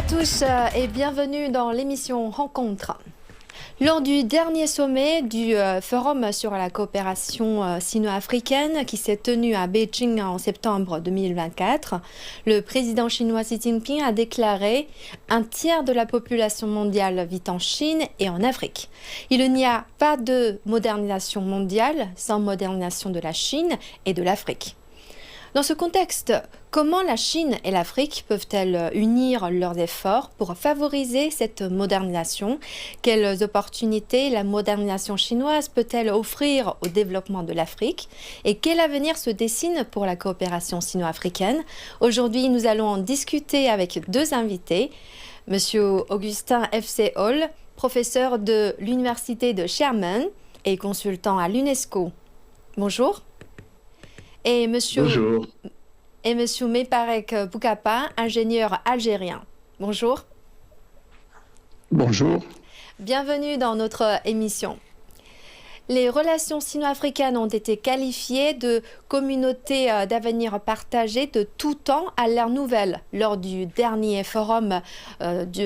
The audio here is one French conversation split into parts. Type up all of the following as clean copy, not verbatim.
à tous et bienvenue dans l'émission Rencontre. Lors du dernier sommet du Forum sur la coopération sino-africaine qui s'est tenu à Beijing en septembre 2024, le président chinois Xi Jinping a déclaré un tiers de la population mondiale vit en Chine et en Afrique. Il n'y a pas de modernisation mondiale sans modernisation de la Chine et de l'Afrique. Dans ce contexte, comment la Chine et l'Afrique peuvent-elles unir leurs efforts pour favoriser cette modernisation? Quelles opportunités la modernisation chinoise peut-elle offrir au développement de l'Afrique? Et quel avenir se dessine pour la coopération sino-africaine? Aujourd'hui, nous allons en discuter avec deux invités. Monsieur Augustin F.C. Hall, professeur de l'Université Sherman et consultant à l'UNESCO. Bonjour. Bonjour. Et monsieur Meparek Boukapa, ingénieur algérien. Bonjour. Bonjour. Bienvenue dans notre émission. Les relations sino-africaines ont été qualifiées de communautés d'avenir partagées de tout temps à l'ère nouvelle lors du dernier forum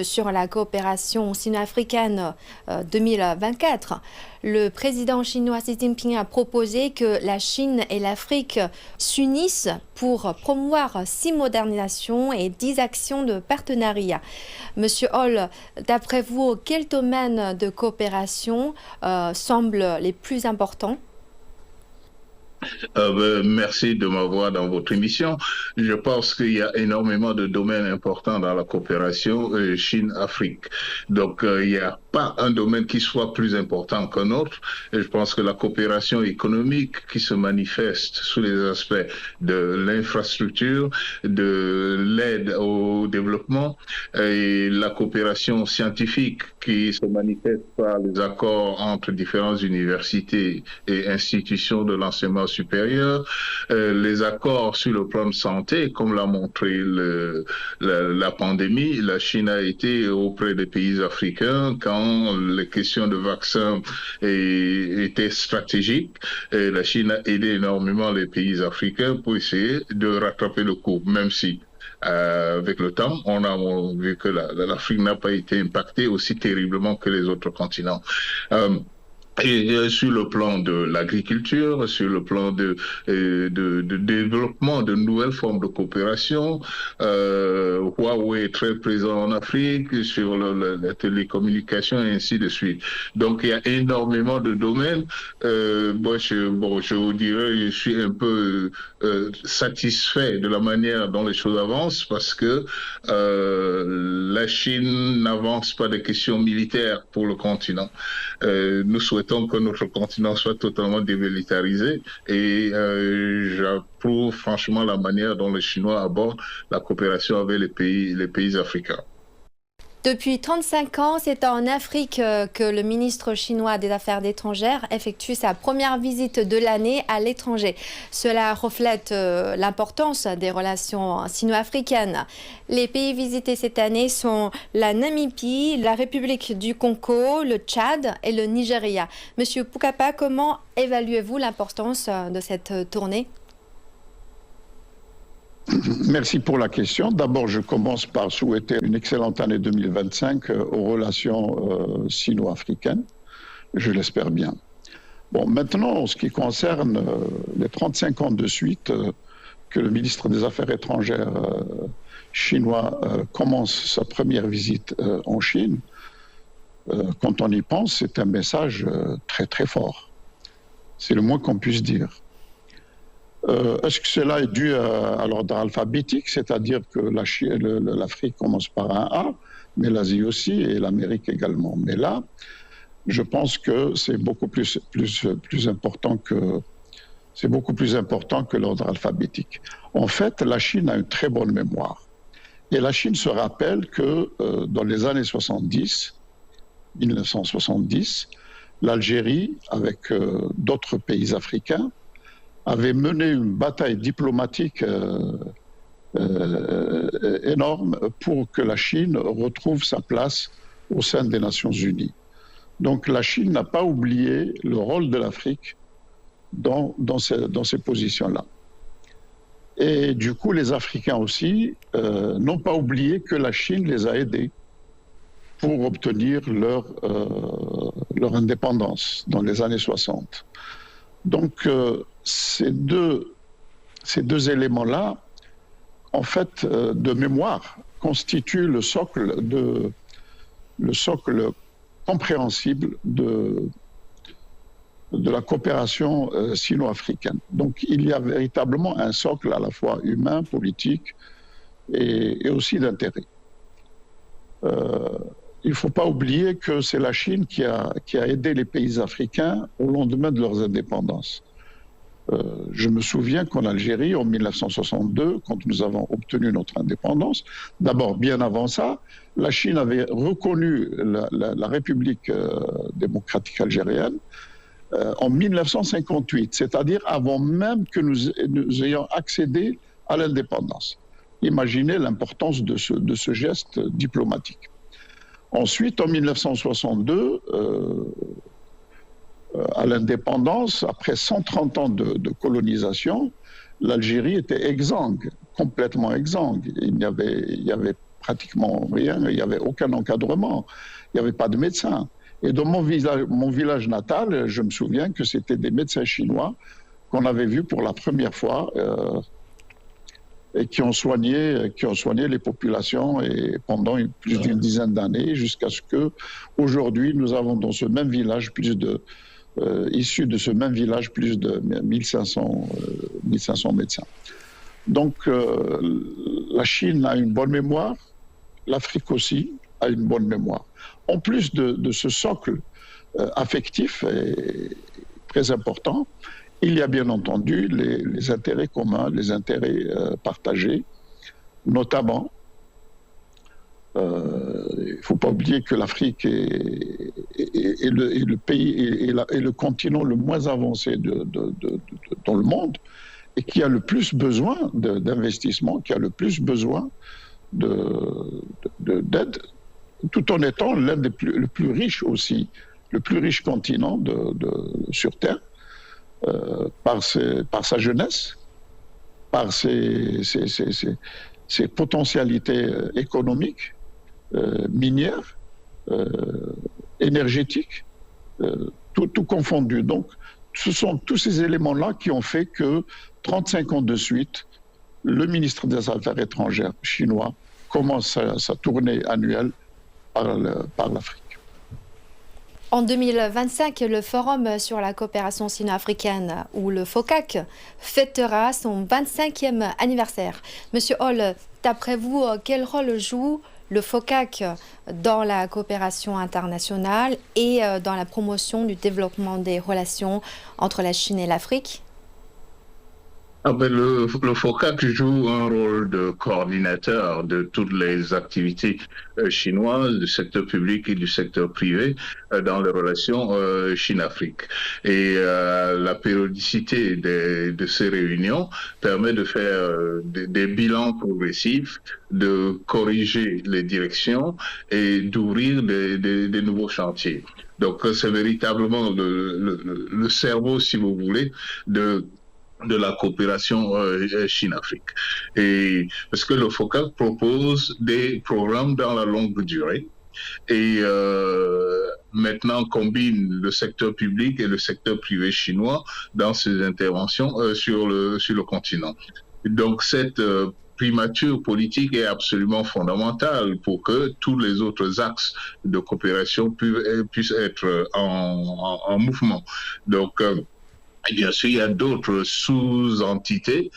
sur la coopération sino-africaine 2024. Le président chinois Xi Jinping a proposé que la Chine et l'Afrique s'unissent pour promouvoir 6 modernisations et 10 actions de partenariat. Monsieur Hall, d'après vous, quels domaines de coopération semblent les plus importants? Merci de m'avoir dans votre émission. Je pense qu'il y a énormément de domaines importants dans la coopération Chine-Afrique. Donc, il n'y a pas un domaine qui soit plus important qu'un autre. Et je pense que la coopération économique qui se manifeste sous les aspects de l'infrastructure, de l'aide au développement et la coopération scientifique qui se manifeste par les accords entre différentes universités et institutions de l'enseignement supérieur, les accords sur le plan de santé, comme l'a montré la pandémie. La Chine a été auprès des pays africains quand les questions de vaccins étaient stratégiques. Et la Chine a aidé énormément les pays africains pour essayer de rattraper le coup, même si avec le temps, on a vu que l'Afrique n'a pas été impactée aussi terriblement que les autres continents. Et sur le plan de l'agriculture, sur le plan de développement de nouvelles formes de coopération, Huawei est très présent en Afrique, sur la télécommunication et ainsi de suite. Donc il y a énormément de domaines. Je vous dirais, je suis un peu satisfait de la manière dont les choses avancent parce que la Chine n'avance pas des questions militaires pour le continent. Nous souhaitons que notre continent soit totalement démilitarisé et j'approuve franchement la manière dont les Chinois abordent la coopération avec les pays africains. Depuis 35 ans, c'est en Afrique que le ministre chinois des Affaires étrangères effectue sa première visite de l'année à l'étranger. Cela reflète l'importance des relations sino-africaines. Les pays visités cette année sont la Namibie, la République du Congo, le Tchad et le Nigeria. Monsieur Boukapa, comment évaluez-vous l'importance de cette tournée ? Merci pour la question. D'abord, je commence par souhaiter une excellente année 2025 aux relations sino-africaines. Je l'espère bien. Bon, maintenant, en ce qui concerne les 35 ans de suite que le ministre des Affaires étrangères chinois commence sa première visite en Chine, quand on y pense, c'est un message très très fort. C'est le moins qu'on puisse dire. Est-ce que cela est dû à l'ordre alphabétique, c'est-à-dire que l'Afrique commence par un A, mais l'Asie aussi et l'Amérique également. Mais là, je pense que c'est beaucoup plus important que l'ordre alphabétique. En fait, la Chine a une très bonne mémoire. Et la Chine se rappelle que dans les années 1970, l'Algérie, avec d'autres pays africains, avait mené une bataille diplomatique énorme pour que la Chine retrouve sa place au sein des Nations Unies. Donc la Chine n'a pas oublié le rôle de l'Afrique dans ces positions-là. Et du coup, les Africains aussi n'ont pas oublié que la Chine les a aidés pour obtenir leur indépendance dans les années 60. Donc, ces deux éléments-là, en fait, de mémoire, constituent le socle compréhensible de la coopération sino-africaine. Donc, il y a véritablement un socle à la fois humain, politique et aussi d'intérêt. Il ne faut pas oublier que c'est la Chine qui a aidé les pays africains au lendemain de leurs indépendances. Je me souviens qu'en Algérie, en 1962, quand nous avons obtenu notre indépendance, d'abord, bien avant ça, la Chine avait reconnu la République démocratique algérienne en 1958, c'est-à-dire avant même que nous ayons accédé à l'indépendance. Imaginez l'importance de ce geste diplomatique. Ensuite, en 1962, à l'indépendance, après 130 ans de colonisation, l'Algérie était exsangue, complètement exsangue. Il n'y avait pratiquement rien, il n'y avait aucun encadrement, il n'y avait pas de médecins. Et dans mon village natal, je me souviens que c'était des médecins chinois qu'on avait vus pour la première fois et qui ont soigné les populations et pendant plus d'une dizaine d'années, jusqu'à ce qu'aujourd'hui, nous avons dans ce même village issus de ce même village, plus de 1500 médecins. Donc, la Chine a une bonne mémoire, l'Afrique aussi a une bonne mémoire. En plus de ce socle affectif et très important, il y a bien entendu les intérêts communs, les intérêts partagés, notamment, il ne faut pas oublier que l'Afrique est le pays et le continent le moins avancé dans le monde et qui a le plus besoin d'investissement, qui a le plus besoin d'aide, tout en étant l'un des le plus riches aussi, le plus riche continent sur Terre, par sa jeunesse, par ses potentialités économiques, minières, énergétiques, tout confondu. Donc, ce sont tous ces éléments-là qui ont fait que 35 ans de suite, le ministre des Affaires étrangères chinois commence sa tournée annuelle par l'Afrique. En 2025, le Forum sur la coopération sino-africaine, ou le FOCAC, fêtera son 25e anniversaire. Monsieur Hall, d'après vous, quel rôle joue le FOCAC dans la coopération internationale et dans la promotion du développement des relations entre la Chine et l'Afrique ? Le FOCAC joue un rôle de coordinateur de toutes les activités chinoises du secteur public et du secteur privé dans les relations Chine-Afrique. Et la périodicité de ces réunions permet de faire des bilans progressifs, de corriger les directions et d'ouvrir des nouveaux chantiers. Donc c'est véritablement le cerveau, si vous voulez, de la coopération Chine-Afrique. Et parce que le FOCAC propose des programmes dans la longue durée et maintenant combine le secteur public et le secteur privé chinois dans ses interventions sur le continent. Donc cette primature politique est absolument fondamentale pour que tous les autres axes de coopération puissent être en mouvement. Donc et bien sûr, il y a d'autres sous-entités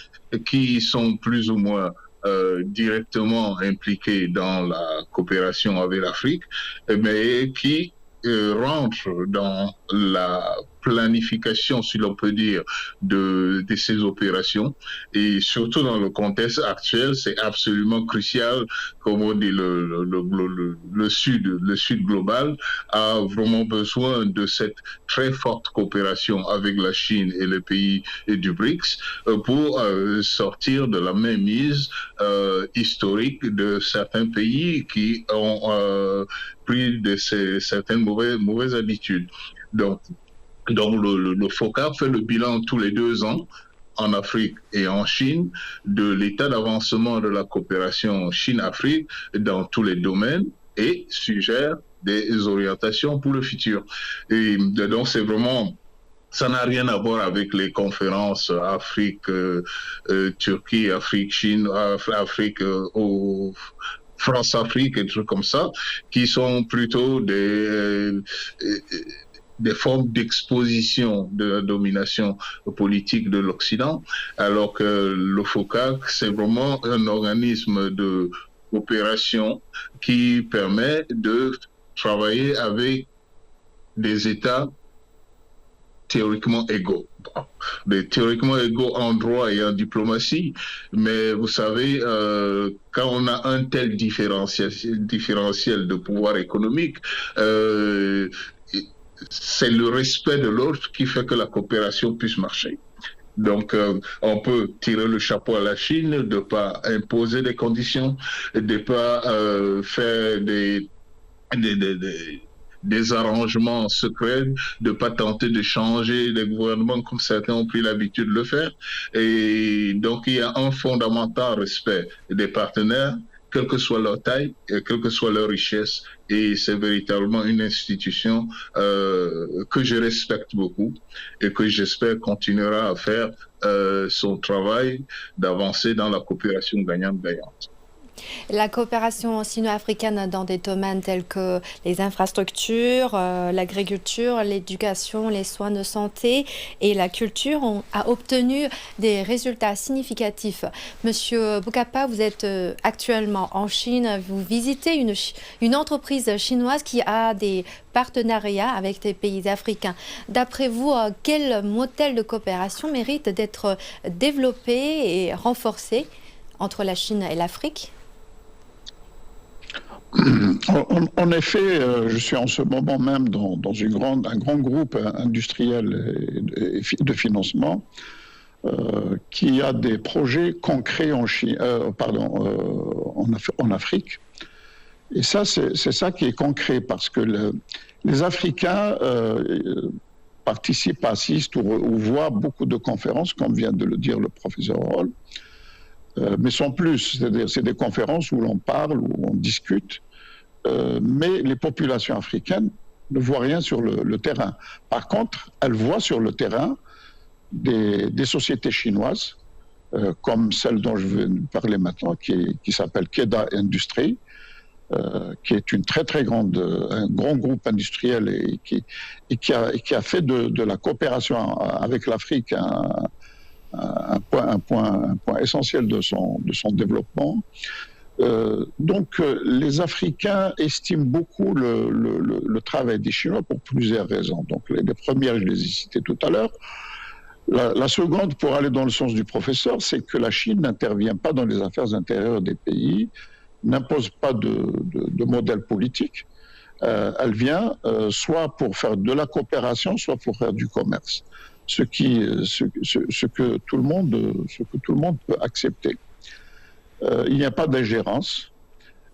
qui sont plus ou moins directement impliquées dans la coopération avec l'Afrique, mais qui rentrent dans la planification, si l'on peut dire, de ces opérations. Et surtout dans le contexte actuel, c'est absolument crucial, comme on dit, le Sud global a vraiment besoin de cette très forte coopération avec la Chine et les pays du BRICS pour sortir de la mainmise historique de certains pays qui ont pris certaines mauvaises habitudes. Donc le FOCAC fait le bilan tous les 2 ans en Afrique et en Chine de l'état d'avancement de la coopération Chine-Afrique dans tous les domaines et suggère des orientations pour le futur. Et donc, c'est vraiment... Ça n'a rien à voir avec les conférences Afrique-Turquie, Afrique-Chine, Afrique France-Afrique et des trucs comme ça, qui sont plutôt des formes d'exposition de la domination politique de l'Occident, alors que le FOCAC, c'est vraiment un organisme de coopération qui permet de travailler avec des États théoriquement égaux. Théoriquement égaux en droit et en diplomatie, mais vous savez, quand on a un tel différentiel de pouvoir économique, c'est le respect de l'autre qui fait que la coopération puisse marcher. Donc, on peut tirer le chapeau à la Chine de ne pas imposer des conditions, de ne pas faire des arrangements secrets, de ne pas tenter de changer les gouvernements comme certains ont pris l'habitude de le faire. Et donc, il y a un fondamental respect des partenaires, quelle que soit leur taille, et quelle que soit leur richesse. Et c'est véritablement une institution que je respecte beaucoup et que j'espère continuera à faire son travail d'avancer dans la coopération gagnante-gagnante. La coopération sino-africaine dans des domaines tels que les infrastructures, l'agriculture, l'éducation, les soins de santé et la culture a obtenu des résultats significatifs. Monsieur Bokapa, vous êtes actuellement en Chine, vous visitez une entreprise chinoise qui a des partenariats avec des pays africains. D'après vous, quel modèle de coopération mérite d'être développé et renforcé entre la Chine et l'Afrique ? En effet, je suis en ce moment même dans un grand groupe industriel de financement qui a des projets concrets en Afrique. Et ça, c'est ça qui est concret, parce que les Africains participent, assistent ou voient beaucoup de conférences, comme vient de le dire le professeur Roll. Mais sans plus, c'est des conférences où l'on parle, où on discute, mais les populations africaines ne voient rien sur le terrain. Par contre, elles voient sur le terrain des sociétés chinoises, comme celle dont je vais parler maintenant, qui s'appelle Keda Industries, qui est un grand groupe industriel et qui a fait de la coopération avec l'Afrique un point essentiel de son développement. Donc, les Africains estiment beaucoup le travail des Chinois pour plusieurs raisons. Donc, les premières, je les ai citées tout à l'heure. La seconde, pour aller dans le sens du professeur, c'est que la Chine n'intervient pas dans les affaires intérieures des pays, n'impose pas de modèle politique. Elle vient soit pour faire de la coopération, soit pour faire du commerce. Ce que tout le monde peut accepter. Il n'y a pas d'ingérence.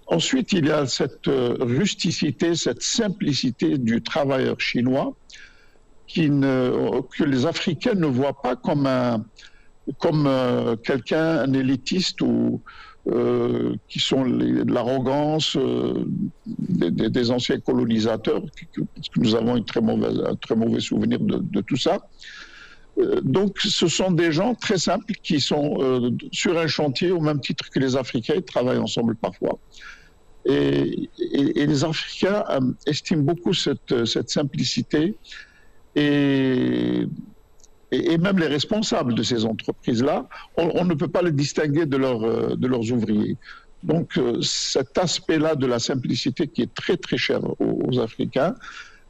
Ensuite, il y a cette rusticité, cette simplicité du travailleur chinois que les Africains ne voient pas comme quelqu'un, un élitiste ou qui sont de l'arrogance des anciens colonisateurs, parce que nous avons un très mauvais souvenir de tout ça. Donc, ce sont des gens très simples qui sont sur un chantier au même titre que les Africains, ils travaillent ensemble parfois. Et les Africains estiment beaucoup cette simplicité et même les responsables de ces entreprises-là, on ne peut pas les distinguer de leurs ouvriers. Donc, cet aspect-là de la simplicité qui est très très cher aux Africains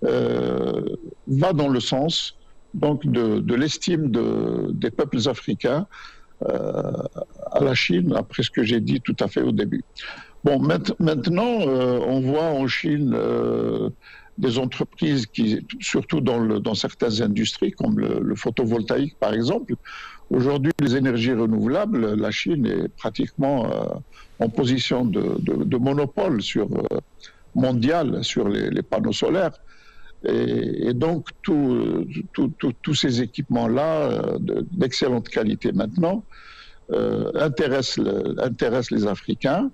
va dans le sens donc de l'estime des peuples africains à la Chine, après ce que j'ai dit tout à fait au début. Bon, maintenant, on voit en Chine des entreprises qui, surtout dans certaines industries, comme le photovoltaïque par exemple. Aujourd'hui, les énergies renouvelables, la Chine est pratiquement en position de monopole mondial sur les panneaux solaires. Et donc, tous ces équipements-là, d'excellente qualité maintenant, intéressent les Africains,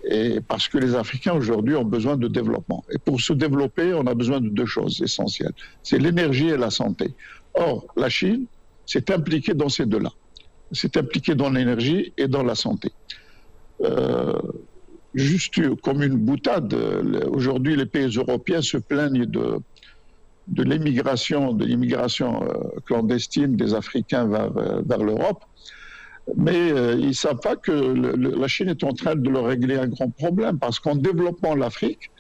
et parce que les Africains aujourd'hui ont besoin de développement. Et pour se développer, on a besoin de deux choses essentielles. C'est l'énergie et la santé. Or, la Chine s'est impliquée dans ces deux-là. C'est impliquée dans l'énergie et dans la santé. Juste comme une boutade, aujourd'hui les pays européens se plaignent de l'immigration clandestine des Africains vers l'Europe, mais ils ne savent pas que la Chine est en train de leur régler un grand problème, parce qu'en développant l'Afrique,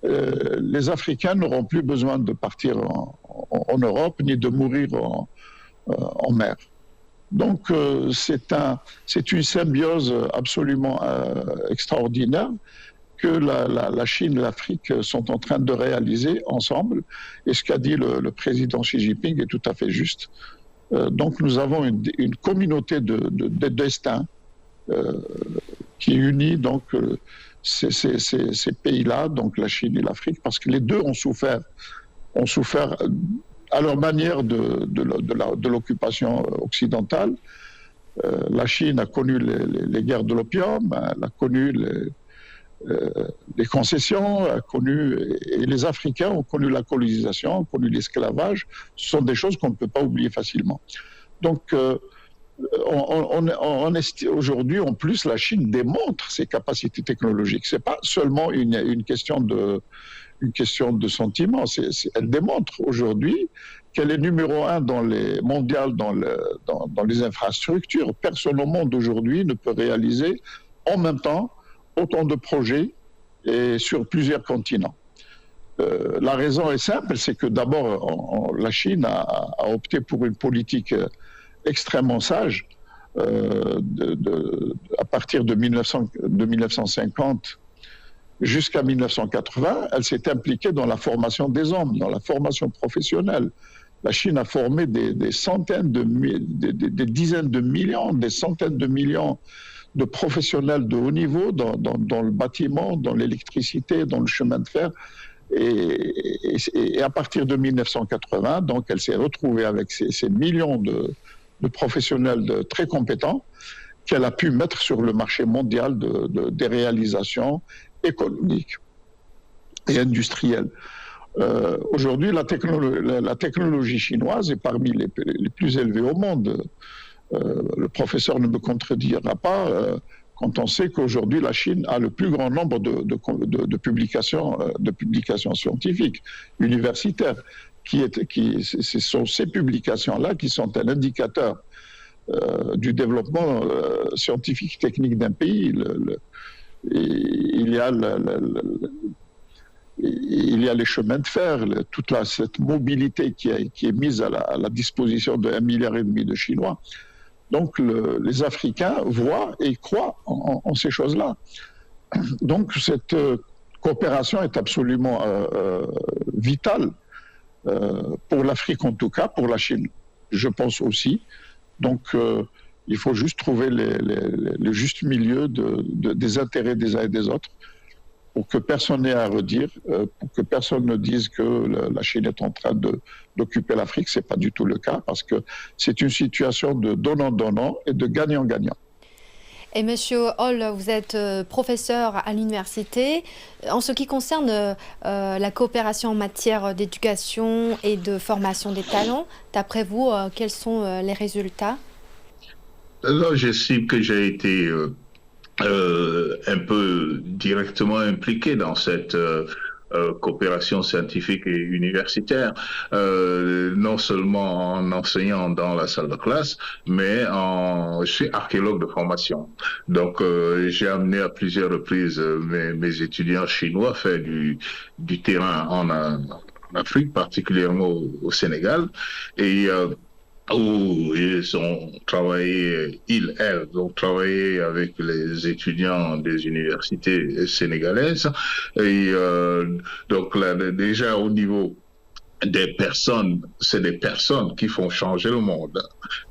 les Africains n'auront plus besoin de partir en Europe ni de mourir en mer. Donc c'est une symbiose absolument extraordinaire que la Chine et l'Afrique sont en train de réaliser ensemble. Et ce qu'a dit le président Xi Jinping est tout à fait juste. Donc nous avons une communauté de destin qui unit donc ces pays-là, donc la Chine et l'Afrique, parce que les deux ont souffert à leur manière de l'occupation occidentale. La Chine a connu les guerres de l'opium, elle a connu les concessions, et les Africains ont connu la colonisation, ont connu l'esclavage. Ce sont des choses qu'on ne peut pas oublier facilement. Donc, aujourd'hui, en plus, la Chine démontre ses capacités technologiques. Ce n'est pas seulement une question de sentiment. Elle démontre aujourd'hui qu'elle est numéro 1 mondial dans les infrastructures. Personne au monde aujourd'hui ne peut réaliser en même temps autant de projets et sur plusieurs continents. La raison est simple, c'est que d'abord, la Chine a opté pour une politique extrêmement sage. À partir de 1950 jusqu'à 1980, elle s'est impliquée dans la formation des hommes, dans la formation professionnelle. La Chine a formé des dizaines de millions, des centaines de millions de professionnels de haut niveau dans le bâtiment, dans l'électricité, dans le chemin de fer. Et à partir de 1980, donc, elle s'est retrouvée avec ces millions de professionnels très compétents qu'elle a pu mettre sur le marché mondial des réalisations économiques et industrielles. Aujourd'hui, la technologie chinoise est parmi les plus élevées au monde. Le professeur ne me contredira pas quand on sait qu'aujourd'hui la Chine a le plus grand nombre de publications scientifiques universitaires. Ce sont ces publications-là qui sont un indicateur du développement scientifique technique d'un pays. Il y a les chemins de fer, toute cette mobilité qui est mise à la disposition de 1,5 milliard de Chinois. Donc les Africains voient et croient en ces choses-là. Donc cette coopération est absolument vitale pour l'Afrique en tout cas, pour la Chine, je pense aussi. Donc il faut juste trouver le juste milieu des intérêts des uns et des autres, pour que personne n'ait à redire, pour que personne ne dise que la Chine est en train d'occuper l'Afrique. Ce n'est pas du tout le cas, parce que c'est une situation de donnant-donnant et de gagnant-gagnant. Et Monsieur Hall, vous êtes professeur à l'université. En ce qui concerne la coopération en matière d'éducation et de formation des talents, d'après vous, quels sont les résultats? Alors, j'estime que j'ai été un peu directement impliqué dans cette coopération scientifique et universitaire, non seulement en enseignant dans la salle de classe, mais je suis archéologue de formation. Donc, j'ai amené à plusieurs reprises mes étudiants chinois faire du terrain en Afrique, particulièrement au Sénégal, et où ils ont travaillé, elles ont travaillé avec les étudiants des universités sénégalaises. Et donc là, déjà au niveau c'est des personnes qui font changer le monde.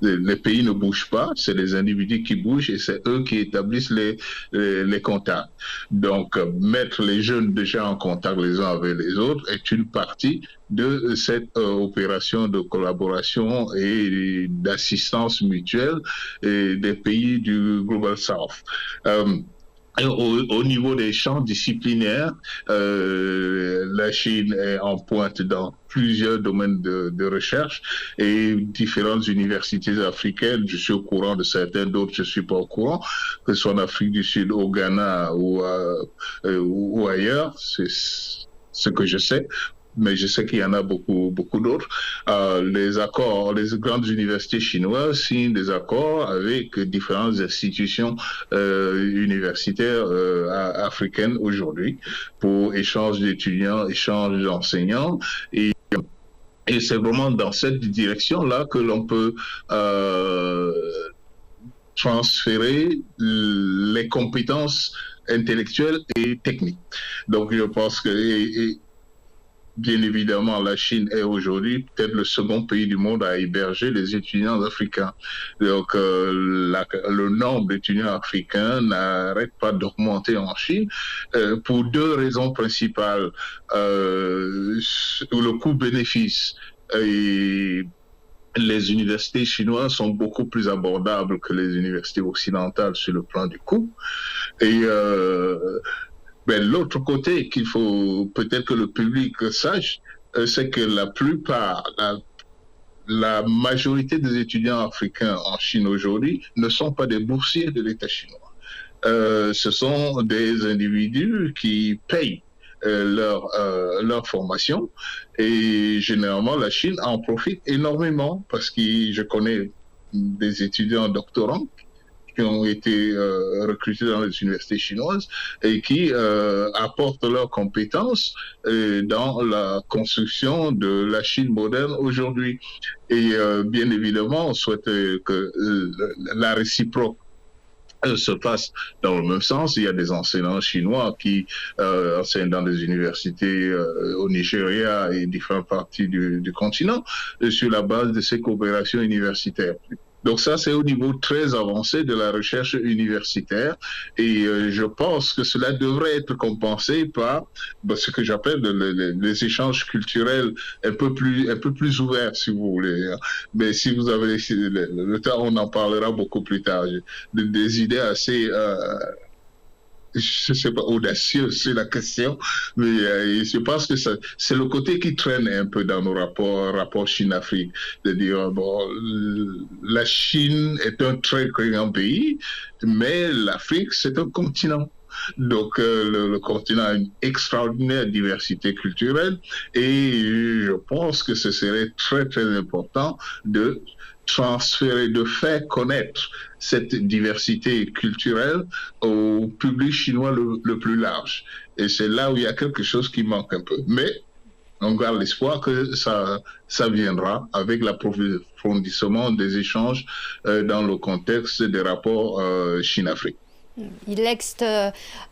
Les pays ne bougent pas, c'est les individus qui bougent et c'est eux qui établissent les contacts. Donc, mettre les jeunes déjà en contact les uns avec les autres est une partie de cette opération de collaboration et d'assistance mutuelle des pays du Global South. Au niveau des champs disciplinaires, la Chine est en pointe dans plusieurs domaines de recherche et différentes universités africaines, je suis au courant de certains, d'autres je ne suis pas au courant, que ce soit en Afrique du Sud, au Ghana ou ailleurs, c'est ce que je sais. Mais je sais qu'il y en a beaucoup d'autres. Les grandes universités chinoises signent des accords avec différentes institutions universitaires africaines aujourd'hui pour échange d'étudiants, échange d'enseignants. Et c'est vraiment dans cette direction-là que l'on peut transférer les compétences intellectuelles et techniques. Donc je pense que bien évidemment, la Chine est aujourd'hui peut-être le second pays du monde à héberger les étudiants africains. Donc, le nombre d'étudiants africains n'arrête pas d'augmenter en Chine pour deux raisons principales. Le coût-bénéfice et les universités chinoises sont beaucoup plus abordables que les universités occidentales sur le plan du coût. Et l'autre côté qu'il faut peut-être que le public sache, c'est que la majorité des étudiants africains en Chine aujourd'hui ne sont pas des boursiers de l'État chinois. Ce sont des individus qui payent leur formation et généralement la Chine en profite énormément parce que je connais des étudiants doctorants qui ont été recrutés dans les universités chinoises et qui apportent leurs compétences dans la construction de la Chine moderne aujourd'hui. Et bien évidemment, on souhaite que la réciproque se passe dans le même sens. Il y a des enseignants chinois qui enseignent dans des universités au Nigeria et différentes parties du continent sur la base de ces coopérations universitaires. Donc ça, c'est au niveau très avancé de la recherche universitaire et je pense que cela devrait être compensé par ce que j'appelle les échanges culturels un peu plus ouverts, si vous voulez. Mais si vous avez le temps, on en parlera beaucoup plus tard. Des idées assez... je ne sais pas, audacieux, c'est la question, mais je pense que c'est le côté qui traîne un peu dans nos rapports Chine-Afrique, de dire, la Chine est un très grand pays, mais l'Afrique, c'est un continent. Donc, le continent a une extraordinaire diversité culturelle et je pense que ce serait très, très important de transférer, de faire connaître cette diversité culturelle au public chinois le plus large. Et c'est là où il y a quelque chose qui manque un peu. Mais on garde l'espoir que ça viendra avec l'approfondissement des échanges dans le contexte des rapports Chine-Afrique. Il existe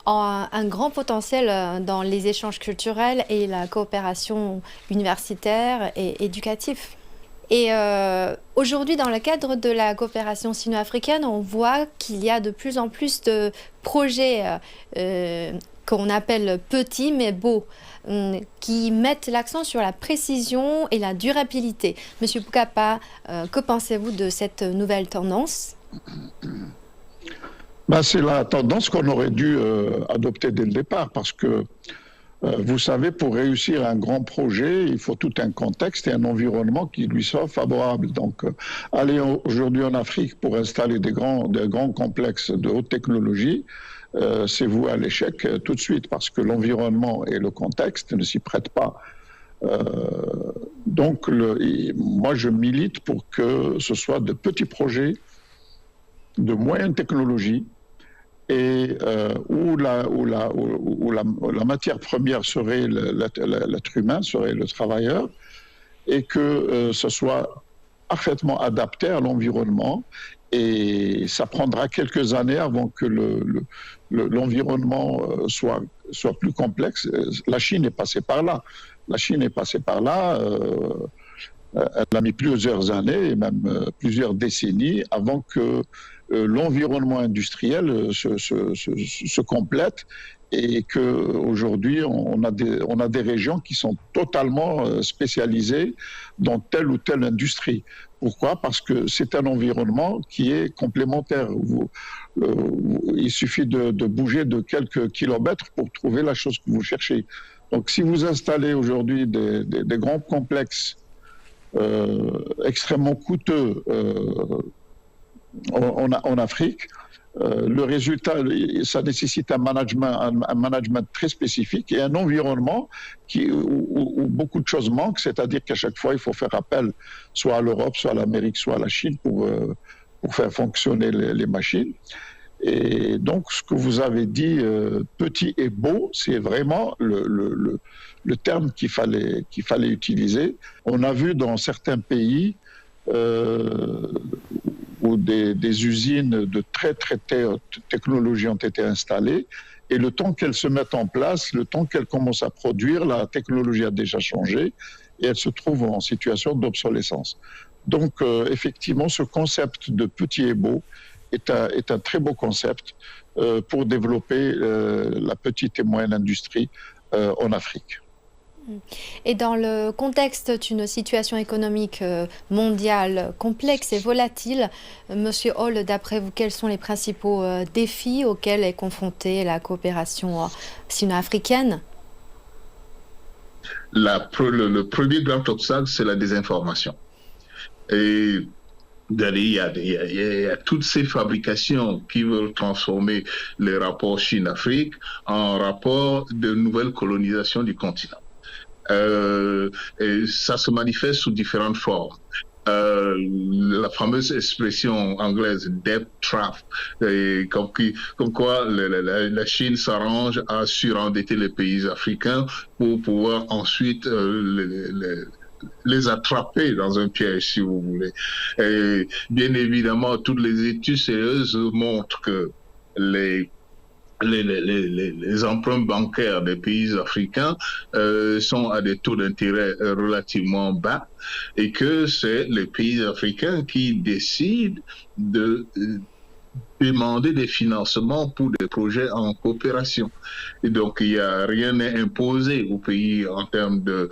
un grand potentiel dans les échanges culturels et la coopération universitaire et éducative. Et aujourd'hui, dans le cadre de la coopération sino-africaine, on voit qu'il y a de plus en plus de projets qu'on appelle petits mais beaux, qui mettent l'accent sur la précision et la durabilité. Monsieur Boukapa, que pensez-vous de cette nouvelle tendance ? C'est la tendance qu'on aurait dû adopter dès le départ, parce que vous savez, pour réussir un grand projet, il faut tout un contexte et un environnement qui lui soit favorable. Donc, aller aujourd'hui en Afrique pour installer des grands complexes de haute technologie, c'est voué à l'échec tout de suite, parce que l'environnement et le contexte ne s'y prêtent pas. Donc, moi, je milite pour que ce soit de petits projets, de moyenne technologie, et où la matière première serait l'être humain, serait le travailleur, et que ce soit parfaitement adapté à l'environnement Et ça prendra quelques années avant que l'environnement soit plus complexe. La Chine est passée par là. Elle a mis plusieurs années et même plusieurs décennies avant que l'environnement industriel se complète et qu'aujourd'hui, on a des régions qui sont totalement spécialisées dans telle ou telle industrie. Pourquoi ? Parce que c'est un environnement qui est complémentaire. Il suffit de bouger de quelques kilomètres pour trouver la chose que vous cherchez. Donc si vous installez aujourd'hui des grands complexes extrêmement coûteux en Afrique, le résultat, ça nécessite un management très spécifique et un environnement où beaucoup de choses manquent, c'est-à-dire qu'à chaque fois, il faut faire appel soit à l'Europe, soit à l'Amérique, soit à la Chine pour faire fonctionner les machines. Et donc, ce que vous avez dit, petit et beau, c'est vraiment le terme qu'il fallait utiliser. On a vu dans certains pays où des usines de très haute technologie ont été installées, et le temps qu'elles se mettent en place, le temps qu'elles commencent à produire, la technologie a déjà changé et elles se trouvent en situation d'obsolescence. Donc, effectivement, ce concept de petit et beau est un très beau concept pour développer la petite et moyenne industrie en Afrique. Et dans le contexte d'une situation économique mondiale complexe et volatile, Monsieur Hall, d'après vous, quels sont les principaux défis auxquels est confrontée la coopération sino-africaine ? Le premier grand obstacle, c'est la désinformation. Et il y a toutes ces fabrications qui veulent transformer les rapports Chine-Afrique en rapports de nouvelle colonisation du continent. Et ça se manifeste sous différentes formes. La fameuse expression anglaise debt trap, comme quoi la Chine s'arrange à surendetter les pays africains pour pouvoir ensuite les attraper dans un piège, si vous voulez. Et bien évidemment, toutes les études sérieuses montrent que les emprunts bancaires des pays africains sont à des taux d'intérêt relativement bas et que c'est les pays africains qui décident de demander des financements pour des projets en coopération. Et donc, rien n'est imposé aux pays en termes de...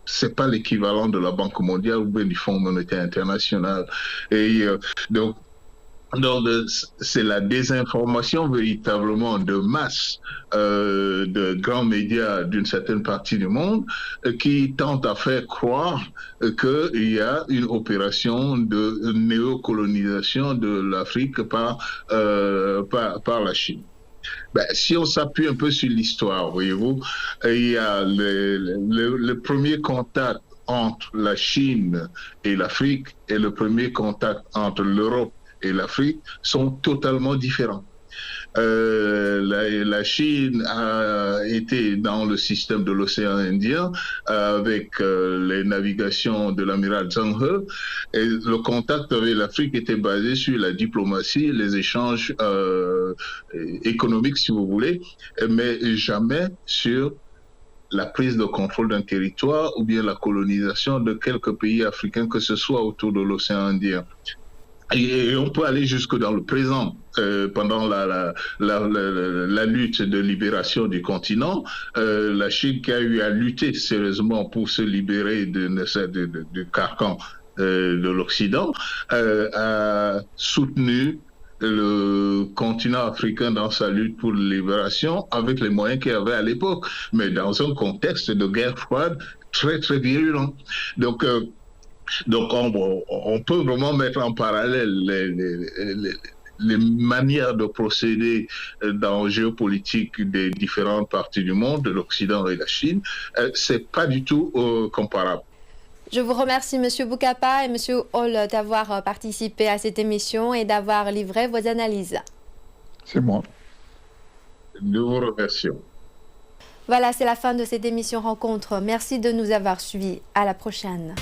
C'est pas l'équivalent de la Banque mondiale ou bien du Fonds monétaire international. Et donc, c'est la désinformation véritablement de masse de grands médias d'une certaine partie du monde qui tentent à faire croire qu'il y a une opération de néocolonisation de l'Afrique par la Chine. Ben, si on s'appuie un peu sur l'histoire, voyez-vous, il y a le premier contact entre la Chine et l'Afrique et le premier contact entre l'Europe et l'Afrique sont totalement différents. La Chine a été dans le système de l'océan Indien avec les navigations de l'amiral Zheng He, et le contact avec l'Afrique était basé sur la diplomatie, les échanges économiques, si vous voulez, mais jamais sur la prise de contrôle d'un territoire ou bien la colonisation de quelques pays africains, que ce soit autour de l'océan Indien. Et on peut aller jusque dans le présent. Pendant la lutte de libération du continent, la Chine qui a eu à lutter sérieusement pour se libérer du carcan de l'Occident, a soutenu le continent africain dans sa lutte pour la libération avec les moyens qu'il y avait à l'époque, mais dans un contexte de guerre froide très virulent. Donc on peut vraiment mettre en parallèle les manières de procéder dans la géopolitique des différentes parties du monde, de l'Occident et de la Chine. C'est pas du tout comparable. Je vous remercie, M. Boukapa et M. Hall, d'avoir participé à cette émission et d'avoir livré vos analyses. C'est moi. Nous vous remercions. Voilà, c'est la fin de cette émission Rencontre. Merci de nous avoir suivis. À la prochaine.